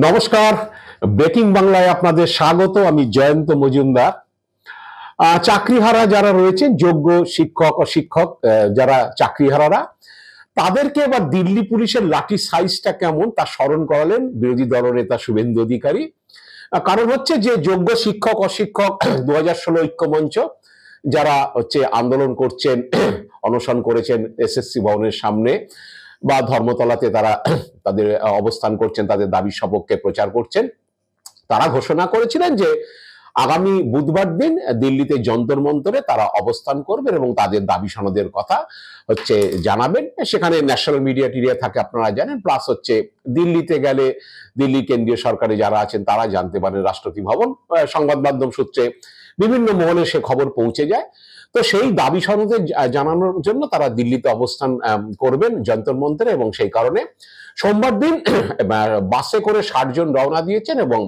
নমস্কার, ব্রেকিং বাংলায় আপনাদের স্বাগত। আমি জয়ন্ত মজুমদার। চাকরিহারা যারা রয়েছেন, যোগ্য শিক্ষক ও শিক্ষক যারা চাকরিহারারা, তাদেরকে এবার দিল্লি পুলিশের লাঠি সাইজটা কেমন তা স্মরণ করালেন বিরোধী দলনেতা শুভেন্দু অধিকারী। কারণ হচ্ছে যে যোগ্য শিক্ষক অশিক্ষক 2016 ঐক্যমঞ্চ যারা আন্দোলন করছেন, অনশন করেছেন এসএসসি ভবনের সামনে বা ধর্মতলাতে, তারা তাদের অবস্থান করছেন, তাদের দাবি সপক্ষে প্রচার করছেন। তারা ঘোষণা করেছিলেন যে আগামী বুধবার দিন দিল্লিতে যন্তর মন্তরে তারা অবস্থান করবেন এবং তাদের দাবি সনদের কথা জানাবেন। সেখানে ন্যাশনাল মিডিয়া টিডিয়া থাকে, আপনারা জানেন। প্লাস দিল্লিতে গেলে দিল্লি কেন্দ্রীয় সরকারে যারা আছেন তারা জানতে পারেন, রাষ্ট্রপতি ভবন, সংবাদ মাধ্যম সূত্রে বিভিন্ন মহলে সে খবর পৌঁছে যায়। তো সেই দাবি সনদে জানানোর জন্য তারা দিল্লিতে অবস্থান করবেন যন্তর মন্তরে, এবং সেই কারণে সোমবার দিন বাসে করে 60 জন রওনা দিয়েছেন এবং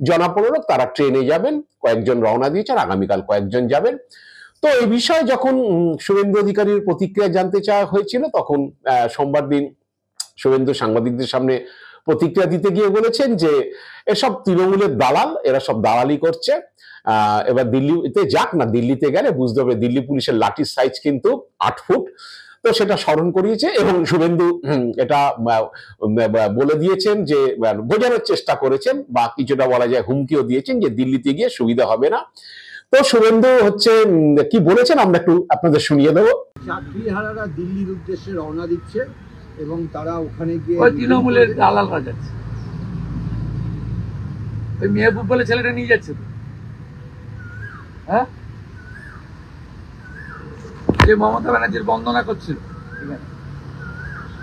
জনপনেরক তারা ট্রেনে যাবেন। কয়েকজন রওনা দিয়েছেন, আগামীকাল কয়েকজন যাবেন। তো এই বিষয়ে যখন শুভেন্দু অধিকারীর প্রতিক্রিয়া জানতে চাওয়া হয়েছিল, তখন সোমবার দিন শুভেন্দু সাংবাদিকদের সামনে প্রতিক্রিয়া দিতে গিয়ে বলেছেন যে এসব তৃণমূলের দালাল, এরা সব দালালি করছে। এবার দিল্লিতে যাক না, দিল্লিতে গেলে বুঝতে হবে দিল্লি পুলিশের লাঠির সাইজ কিন্তু 8 ফুট। তো সেটা স্মরণ করিয়েছে এবং শুভেন্দু এটা বলে দিয়েছেন যে, বোঝানোর চেষ্টা করেছেন বা কিছুটা বলা যায় হুমকিও দিয়েছেন যে দিল্লিতে গিয়ে সুবিধা হবে না। তো শুভেন্দু কি বলেছেন আমরা একটু আপনাদের শুনিয়ে দেবো। চাকরিহারারা দিল্লির উদ্দেশ্যে রওনা দিচ্ছে এবং তারা ওখানে গিয়ে তৃণমূলের দালালরা যাচ্ছে। ওই মেহবুব বলে ছেলেটা নিয়ে যাচ্ছে তো, হ্যাঁ, যে মমতা ব্যানার্জির বন্দনা করছিল,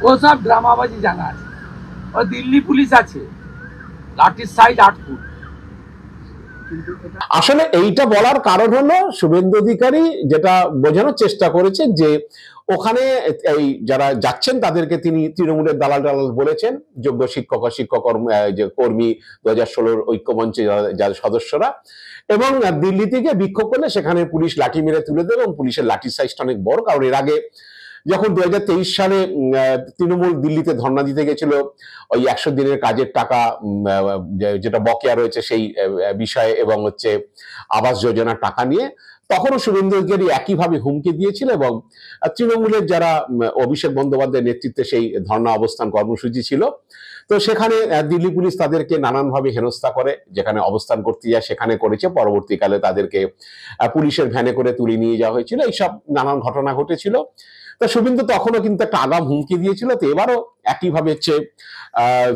ও সব ড্রামাবাজি জানা আছে। ও দিল্লি পুলিশ আছে, লাঠির সাইজ 8 ফুট। আসলে এইটা বলার কারণ হলো শুভেন্দু অধিকারী যেটা বোঝানোর চেষ্টা করেছেন যে ওখানে এই যারা যাচ্ছেন তাদেরকে তিনি তৃণমূলের দালাল দালাল বলেছেন, যোগ্য শিক্ষক অশিক্ষক কর্মী 2016 ঐক্যমঞ্চে যারা সদস্যরা, এবং দিল্লি থেকে বিক্ষোভ করলে সেখানে পুলিশ লাঠি মেরে তুলে দেবে এবং পুলিশের লাঠির সাইজটা অনেক বড়। কারণ এর আগে যখন 2023 সালে তৃণমূল দিল্লিতে ধর্ণা দিতে গেছিল ওই 100 দিনের কাজের টাকা যেটা বকেয়া রয়েছে সেই বিষয়ে এবং আবাস যোজনার টাকা নিয়ে, তখনও শুভেন্দু অধিকারী একইভাবে হুমকি দিয়েছিল এবং তৃণমূলের যারা অভিষেক বন্দ্যোপাধ্যায়ের নেতৃত্বে সেই ধর্ণা অবস্থান কর্মসূচি ছিল, তো সেখানে দিল্লি পুলিশ তাদেরকে নানানভাবে হেনস্থা করে, যেখানে অবস্থান করতে যায় সেখানে করেছে। পরবর্তীকালে তাদেরকে পুলিশের ভ্যানে করে তুলে নিয়ে যাওয়া হয়েছিল। এইসব নানান ঘটনা ঘটেছিল। তো শুভেন্দু তখনও কিন্তু একটা আগাম হুমকি দিয়েছিল। তো এবারও একইভাবে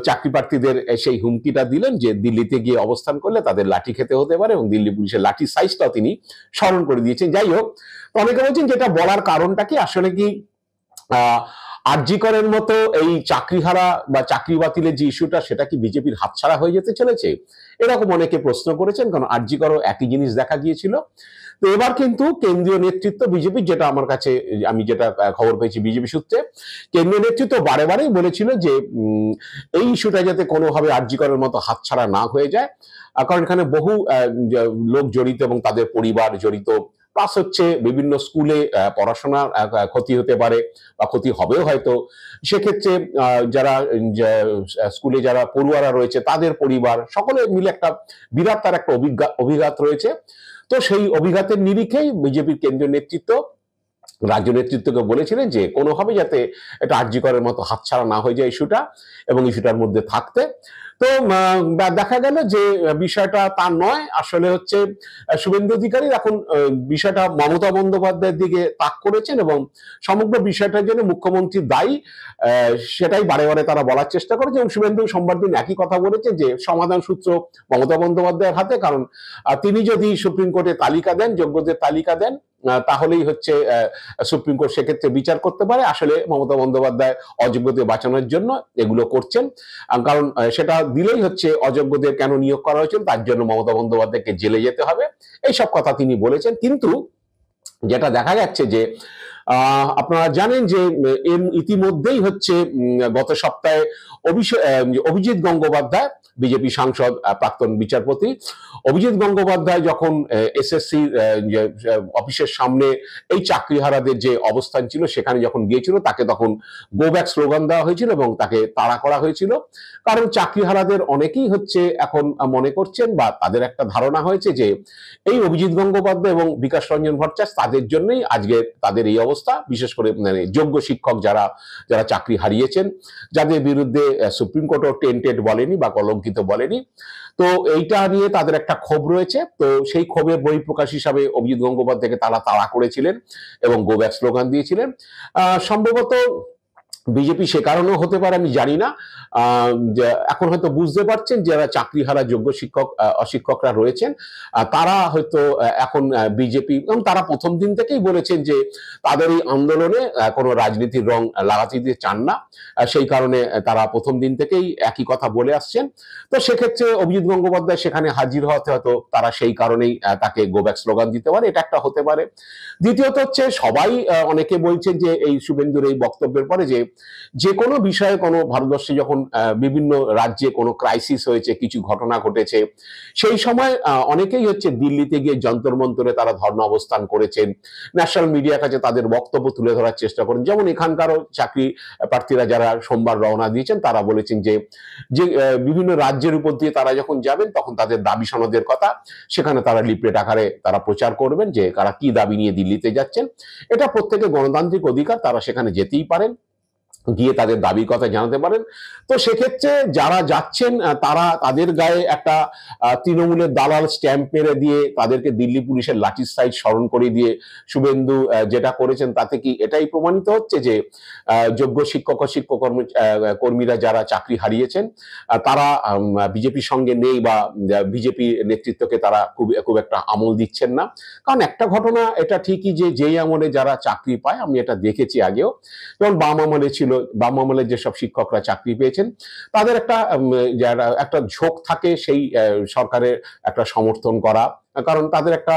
চাকরি প্রার্থীদের সেই হুমকিটা দিলেন যে দিল্লিতে গিয়ে অবস্থান করলে তাদের লাঠি খেতে হতে পারে, এবং দিল্লি পুলিশের লাঠির সাইজটাও তিনি স্মরণ করে দিয়েছেন। যাই হোক, অনেকে বলছেন যেটা বলার কারণটা কি, আসলে কি আরজি করের মতো এই চাকরিহারা বা চাকরি বাতিলের যে ইস্যুটা, সেটা কি বিজেপির হাতছাড়া হয়ে যেতে চলেছে? এরকম অনেকে প্রশ্ন করেছেন, কারণ আরজি করও একই জিনিস দেখা গিয়েছিল। তো এবার কিন্তু কেন্দ্রীয় নেতৃত্ব বিজেপি, যেটা আমার কাছে আমি যেটা খবর পেয়েছি বিজেপি সূত্রে, কেন্দ্রীয় নেতৃত্ব বারে বারেই বলেছিল যে এই ইস্যুটা যাতে কোনোভাবে আরজি করের মতো হাতছাড়া না হয়ে যায়, কারণ এখানে বহু লোক জড়িত এবং তাদের পরিবার জড়িত। প্লাস বিভিন্ন স্কুলে পড়াশোনার ক্ষতি হতে পারে বা ক্ষতি হবেও হয়তো। সেক্ষেত্রে যারা স্কুলে যারা পড়ুয়ারা রয়েছে তাদের পরিবার সকলে মিলে একটা বিরাট তার একটা অভিঘাত রয়েছে। তো সেই অভিঘাতের নিরিখেই বিজেপির কেন্দ্রীয় নেতৃত্ব রাজ্য নেতৃত্বকে বলেছিলেন যে কোনোভাবে যাতে এটা আরজি করের মতো হাতছাড়া না হয়ে যায় ইস্যুটা, এবং ইস্যুটার মধ্যে থাকতে। তো দেখা গেল যে বিষয়টা তা নয়। আসলে শুভেন্দু অধিকারী এখন বিষয়টা মমতা বন্দ্যোপাধ্যায়ের দিকে তাক করেছেন এবং সমগ্র বিষয়টার জন্য মুখ্যমন্ত্রী দায়ী, সেটাই বারে বারে তারা বলার চেষ্টা করেছে। এবং শুভেন্দু সোমবার দিন একই কথা বলেছে যে সমাধান সূত্র মমতা বন্দ্যোপাধ্যায়ের হাতে, কারণ তিনি যদি সুপ্রিম কোর্টে তালিকা দেন, যোগ্যদের তালিকা দেন, তাহলেই সুপ্রিম কোর্ট সেক্ষেত্রে বিচার করতে পারে। আসলে মমতা বন্দ্যোপাধ্যায় অযোগ্যদের বাঁচানোর জন্য এগুলো করছেন, কারণ সেটা দিলেই অযোগ্যদের কেন নিয়োগ করা হয়েছিল, তার জন্য মমতা বন্দ্যোপাধ্যায়কে জেলে যেতে হবে, এইসব কথা তিনি বলেছেন। কিন্তু যেটা দেখা যাচ্ছে যে আপনারা জানেন যে এর ইতিমধ্যেই হচ্ছে গত সপ্তাহে অভিজিৎ গঙ্গোপাধ্যায়, বিজেপি সাংসদ, প্রাক্তন বিচারপতি অভিজিৎ গঙ্গোপাধ্যায় যখন এসএসসি অফিসের সামনে এই চাকরিহারাদের যে অবস্থান ছিল সেখানে যখন গিয়েছিল, তাকে তখন গো ব্যাক স্লোগান দেওয়া হয়েছিল এবং তাকে তাড়া করা হয়েছিল। কারণ চাকরিহারাদের অনেকেই হচ্ছে এখন মনে করছেন বা তাদের একটা ধারণা হয়েছে যে এই অভিজিৎ গঙ্গোপাধ্যায় এবং বিকাশ রঞ্জন ভট্টাচার্য তাদের জন্যই আজকে তাদের এই অবস্থা। বিশেষ করে মানে যোগ্য শিক্ষক যারা যারা চাকরি হারিয়েছেন, যাদের বিরুদ্ধে সুপ্রিম কোর্টও টেন্টেড বলেনি বা কলঙ্কিত বলেনি, তো এইটা নিয়ে তাদের একটা ক্ষোভ রয়েছে। তো সেই ক্ষোভের বহিঃপ্রকাশ হিসাবে অভিজিৎ গঙ্গোপাধ্যায়কে তারা তাড়া করেছিলেন এবং গো ব্যাক স্লোগান দিয়েছিলেন। সম্ভবত বিজেপি সে কারণেও হতে পারে, আমি জানি না। এখন হয়তো বুঝতে পারছেন যারা চাকরিহারা যোগ্য শিক্ষক অশিক্ষকরা রয়েছেন, তারা হয়তো এখন বিজেপি, এবং তারা প্রথম দিন থেকেই বলেছেন যে তাদের এই আন্দোলনে কোনো রাজনীতির রং লাগাতে দিতে চান না। সেই কারণে তারা প্রথম দিন থেকেই একই কথা বলে আসছেন। তো সেক্ষেত্রে অভিজিৎ গঙ্গোপাধ্যায় সেখানে হাজির হতে হয়তো তারা সেই কারণেই তাকে গো ব্যাক স্লোগান দিতে পারে, এটা একটা হতে পারে। দ্বিতীয়ত হচ্ছে সবাই অনেকে বলছেন যে এই শুভেন্দুর এই বক্তব্যের পরে যে কোনো বিষয়ে, কোনো ভারতবর্ষে যখন বিভিন্ন রাজ্যে কোনো ক্রাইসিস হয়েছে, কিছু ঘটনা ঘটেছে, সেই সময় অনেকেই হচ্ছে দিল্লিতে গিয়ে যন্তর মন্তরে তারা ধর্ণা অবস্থান করেছেন, ন্যাশনাল মিডিয়ার কাছে তাদের বক্তব্য তুলে ধরার চেষ্টা করেন। যেমন এখানকারও চাকরি প্রার্থীরা যারা সোমবার রওনা দিয়েছেন তারা বলেছেন যে বিভিন্ন রাজ্যের উপর দিয়ে তারা যখন যাবেন তখন তাদের দাবি সনদের কথা সেখানে তারা লিফলেট আকারে তারা প্রচার করবেন যে তারা কি দাবি নিয়ে দিল্লিতে যাচ্ছেন। এটা প্রত্যেকের গণতান্ত্রিক অধিকার, তারা সেখানে যেতেই পারেন, গিয়ে তাদের দাবির কথা জানাতে পারেন। তো সেক্ষেত্রে যারা যাচ্ছেন তারা তাদের গায়ে একটা তৃণমূলের দালাল স্ট্যাম্প মেরে দিয়ে তাদেরকে দিল্লি পুলিশের লাঠির সাইজ স্মরণ করে দিয়ে শুভেন্দু যেটা করেছেন, তাতে কি এটাই প্রমাণিত হচ্ছে যে যোগ্য শিক্ষক ও শিক্ষক কর্মীরা যারা চাকরি হারিয়েছেন তারা বিজেপির সঙ্গে নেই বা বিজেপি নেতৃত্বকে তারা খুব একটা আমল দিচ্ছেন না। কারণ একটা ঘটনা এটা ঠিকই যে যেই আমলে যারা চাকরি পায়, আমি এটা দেখেছি আগেও, যেমন বাম আমলে ছিল, বাম আমলের যেসব শিক্ষকরা চাকরি পেয়েছেন তাদের একটা ঝোঁক থাকে সেই সরকারের একটা সমর্থন করা, কারণ তাদের একটা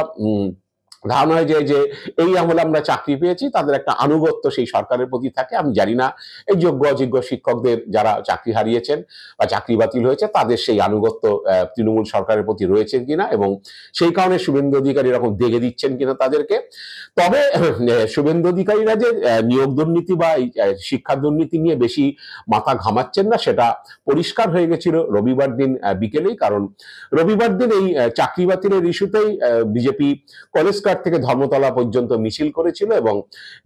ধারণা হয় যে এই আমলে আমরা চাকরি পেয়েছি, তাদের একটা আনুগত্য সেই সরকারের প্রতি থাকে। আমি জানি না এই যোগ্য অযোগ্য শিক্ষকদের যারা চাকরি হারিয়েছেন বা চাকরি বাতিল হয়েছে তাদের সেই আনুগত্য তৃণমূল সরকারের প্রতি রয়েছে কিনা, এবং সেই কারণে শুভেন্দু অধিকারী এরকম দেখে দিচ্ছেন কিনা তাদেরকে। তবে শুভেন্দু অধিকারীরা যে নিয়োগ দুর্নীতি বা শিক্ষা দুর্নীতি নিয়ে বেশি মাথা ঘামাচ্ছেন না সেটা পরিষ্কার হয়ে গেছিল রবিবার দিন বিকেলেই। কারণ রবিবার দিন এই চাকরি বাতিলের ইস্যুতেই বিজেপি কলেজ থেকে ধর্মতলা পর্যন্ত মিছিল করেছিল এবং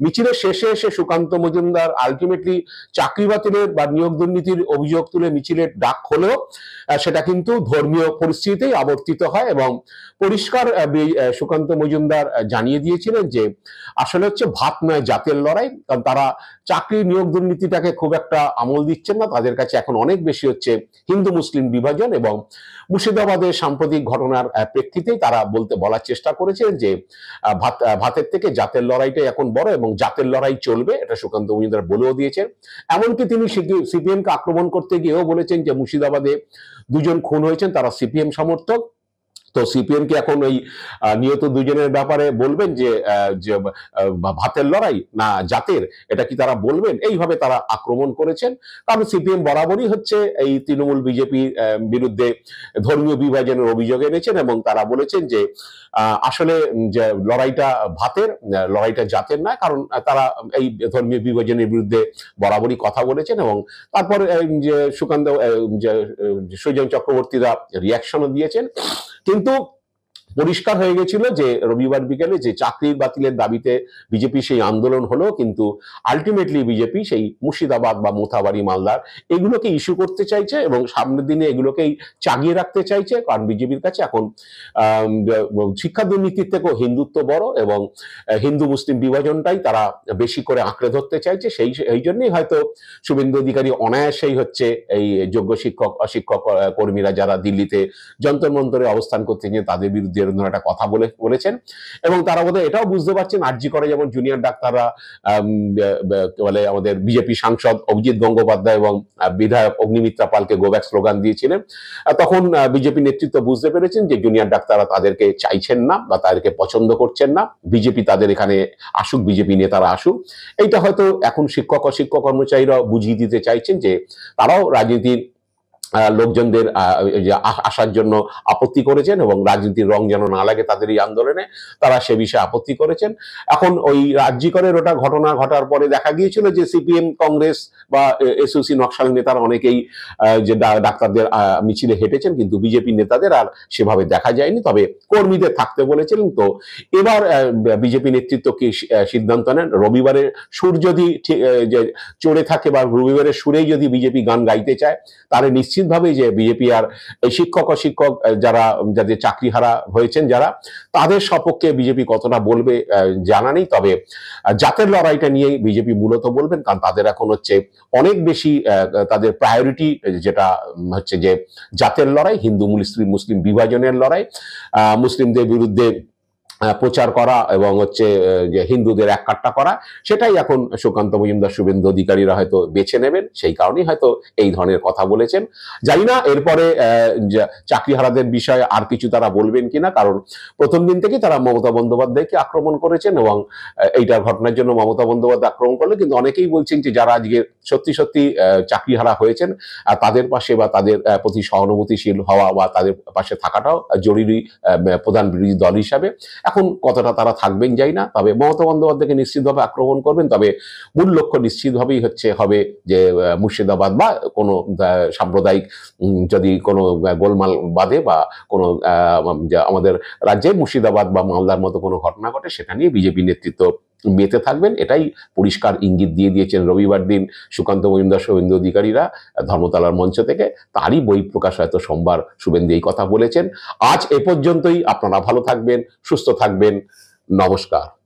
মিছিলের শেষে এসে সুকান্ত মজুমদার আলটিমেটলি চাকরি বাতিলের বা নিয়োগ দুর্নীতির অভিযোগ তুলে মিছিলের ডাক হলেও সেটা কিন্তু ধর্মীয় পরিস্থিতিতেই আবর্তিত হয় এবং পরিষ্কার সুকান্ত মজুমদার জানিয়ে দিয়েছিলেন যে আসলে হচ্ছে ভাত নয় জাতের লড়াই। কারণ তারা চাকরি নিয়োগ দুর্নীতিটাকে খুব একটা আমল দিচ্ছেন না, তাদের কাছে এখন অনেক বেশি হচ্ছে হিন্দু মুসলিম বিভাজন এবং মুর্শিদাবাদের সাম্প্রতিক ঘটনার প্রেক্ষিতেই তারা বলার চেষ্টা করেছেন যে ভাতের থেকে জাতের লড়াইটাই এখন বড় এবং জাতের লড়াই চলবে, এটা সুকান্ত মজুমদার বলেও দিয়েছেন। এমনকি তিনি সিপিএম কে আক্রমণ করতে গিয়েও বলেছেন যে মুর্শিদাবাদে দুজন খুন হয়েছেন, তারা সিপিএম সমর্থক। তো সিপিএম কি এখন ওই নিহত দুজনের ব্যাপারে বলবেন যে ভাতের লড়াই না জাতের, এটা কি তারা বলবেন? এইভাবে তারা আক্রমণ করেছেন। কারণ সিপিএম বরাবরই হচ্ছে এই তৃণমূল বিজেপি বিরুদ্ধে ধর্মীয় বিভাজনের অভিযোগ এনেছেন এবং তারা বলেছেন যে আসলে যে লড়াইটা ভাতের, লড়াইটা জাতের না, কারণ তারা এই ধর্মীয় বিভাজনের বিরুদ্ধে বরাবরই কথা বলেছেন। এবং তারপর যে সুকান্ত সুজন চক্রবর্তীরা রিয়াকশনও দিয়েছেন। কিন্তু পরিষ্কার হয়ে গেছিল যে রবিবার বিকেলে যে চাকরি বাতিলের দাবিতে বিজেপি সেই আন্দোলন হলো, কিন্তু আলটিমেটলি বিজেপি সেই মুর্শিদাবাদ বা মোথাবাড়ি মালদার এগুলোকে ইস্যু করতে চাইছে এবং সামনের দিনে এগুলোকেই চাগিয়ে রাখতে চাইছে। কারণ বিজেপির কাছে এখন শিক্ষা দুর্নীতির থেকেও হিন্দুত্ব বড় এবং হিন্দু মুসলিম বিভাজনটাই তারা বেশি করে আঁকড়ে ধরতে চাইছে। সেই জন্যই হয়তো শুভেন্দু অধিকারী অনায়াসেই হচ্ছে এই যোগ্য শিক্ষক অশিক্ষক কর্মীরা যারা দিল্লিতে যন্তর মন্তরে অবস্থান করতে গিয়ে তাদের বিরুদ্ধে এরকম একটা কথা বলেছেন। এবং তারা বোধহয় এটাও বুঝতে পারছেন আরজি করে যেমন জুনিয়র ডাক্তাররা বলে আমাদের বিজেপি সাংসদ অভিজিৎ গঙ্গোপাধ্যায় এবং বিধায়ক অগ্নিমিত্রা পালকে গোব্যাক স্লোগান দিয়েছিলেন, তখন বিজেপি নেতৃত্ব বুঝতে পেরেছেন যে জুনিয়র ডাক্তাররা তাদেরকে চাইছেন না বা তাদেরকে পছন্দ করছেন না, বিজেপি তাদের এখানে আসুক, বিজেপি নেতারা আসুক। এইটা হয়তো এখন শিক্ষক কর্মচারীরা বুঝিয়ে দিতে চাইছেন যে তারাও রাজনীতির লোকজনদের আসার জন্য আপত্তি করেছেন এবং রাজনীতির রং যেন না লাগে তাদের এই আন্দোলনে, তারা সে বিষয়ে আপত্তি করেছেন। এখন ওই রাজ্যিকরের ওটা ঘটনা ঘটার পরে দেখা গিয়েছিল যে সিপিএম, কংগ্রেস বা এসওসি নকশাল নেতারা অনেকেই যে ডাক্তারদের মিছিলে হেঁটেছেন, কিন্তু বিজেপি নেতাদের আর সেভাবে দেখা যায়নি, তবে কর্মীদের থাকতে বলেছিলেন। তো এবার বিজেপি নেতৃত্ব কি সিদ্ধান্ত নেন, রবিবারের সুর যদি চড়ে থাকে বা রবিবারের সুরেই যদি বিজেপি গান গাইতে চায়, তাহলে নিশ্চিতভাবে যে বিজেপি আর এই শিক্ষক যারা যাদের চাকরি হারা হয়েছেন যারা, তাদের সপক্ষে বিজেপি কতটা বলবে জানা নেই। তবে জাতের লড়াইটা নিয়ে বিজেপি মূলত বলবেন, কারণ তাদের এখন হচ্ছে অনেক বেশি তাদের প্রায়োরিটি যেটা হচ্ছে যে জাতের লড়াই, হিন্দু মুসলিম বিভাজনের লড়াই, মুসলিমদের বিরুদ্ধে প্রচার করা এবং হচ্ছে যে হিন্দুদের এক কাট্টা করা, সেটাই এখন সুকান্ত মজুমদার, শুভেন্দু অধিকারীরা হয়তো বেছে নেবেন। সেই কারণেই হয়তো এই ধরনের কথা বলেছেন। জানি না এরপরে চাকরিহারাদের বিষয়ে আর কিছু তারা বলবেন কিনা, কারণ প্রথম দিন থেকেই তারা মমতা বন্দ্যোপাধ্যায়কে আক্রমণ করেছেন এবং এইটার ঘটনার জন্য মমতা বন্দ্যোপাধ্যায় আক্রমণ করলে, কিন্তু অনেকেই বলছেন যে যারা আজকে সত্যি চাকরিহারা হয়েছেন তাদের পাশে বা তাদের প্রতি সহানুভূতিশীল হওয়া বা তাদের পাশে থাকাটাও জরুরি প্রধান বিরোধী দল হিসাবে। এখন কতটা তারা থাকবেন যাই না, তবে মমতা বন্দ্যোপাধ্যায়কে নিশ্চিতভাবে আক্রমণ করবেন। তবে মূল লক্ষ্য নিশ্চিতভাবেই হবে যে মুর্শিদাবাদ বা কোনো সাম্প্রদায়িক যদি কোনো গোলমাল বাঁধে বা কোনো আমাদের রাজ্যে মুর্শিদাবাদ বা মালদার মতো কোনো ঘটনা ঘটে, সেটা নিয়ে বিজেপি নেতৃত্ব মেতে থাকবেন। এটাই পরিষ্কার ইঙ্গিত দিয়ে দিয়েছেন রবিবার দিন সুকান্ত মজুমদার, শুভেন্দু অধিকারীরা ধর্মতলার মঞ্চ থেকে। তারই বই প্রকাশ হয়তো সোমবার শুভেন্দু এই কথা বলেছেন। আজ এ পর্যন্তই। আপনারা ভালো থাকবেন, সুস্থ থাকবেন। নমস্কার।